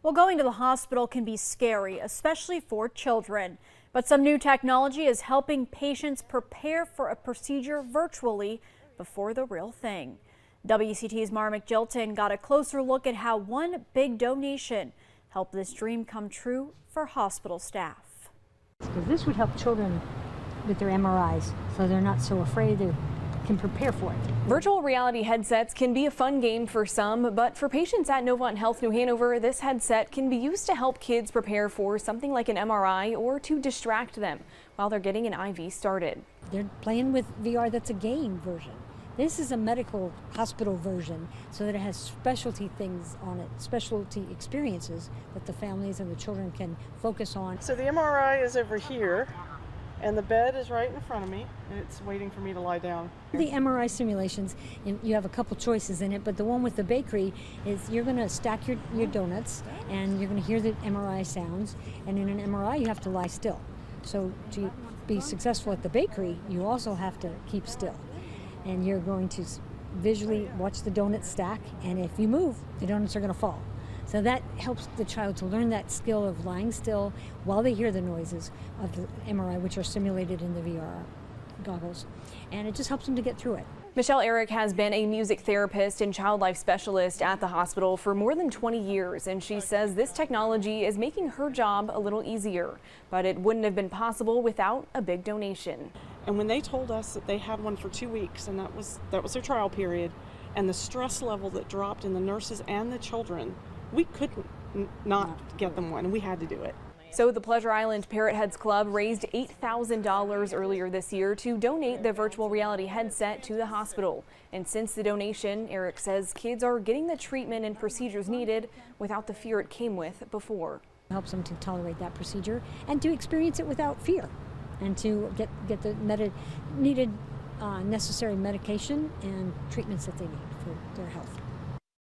Well, going to the hospital can be scary, especially for children. But some new technology is helping patients prepare for a procedure virtually before the real thing. WCTV's Mara McJilton got a closer look at how one big donation helped this dream come true for hospital staff. Because this would help children with their MRIs, so they're not so afraid, they can prepare for it. Virtual reality headsets can be a fun game for some, but for patients at Novant Health New Hanover, this headset can be used to help kids prepare for something like an MRI or to distract them while they're getting an IV started. They're playing with VR that's a game version. This is a medical hospital version, so that it has specialty things on it, specialty experiences that the families and the children can focus on. So the MRI is over here, and the bed is right in front of me, and it's waiting for me to lie down. The MRI simulations, you have a couple choices in it, but the one with the bakery is you're going to stack your donuts, and you're going to hear the MRI sounds, and in an MRI you have to lie still. So to be successful at the bakery, you also have to keep still. And you're going to visually watch the donuts stack, and if you move, the donuts are going to fall. So that helps the child to learn that skill of lying still while they hear the noises of the MRI, which are simulated in the VR goggles. And it just helps them to get through it. Michelle Eric has been a music therapist and child life specialist at the hospital for more than 20 years, and she says this technology is making her job a little easier, but it wouldn't have been possible without a big donation. And when they told us that they had one for 2 weeks, and that was their trial period, and the stress level that dropped in the nurses and the children, we couldn't not get them one, and we had to do it. So the Pleasure Island Parrot Heads Club raised $8,000 earlier this year to donate the virtual reality headset to the hospital. And since the donation, Eric says kids are getting the treatment and procedures needed without the fear it came with before. It helps them to tolerate that procedure and to experience it without fear, and to get the needed necessary medication and treatments that they need for their health.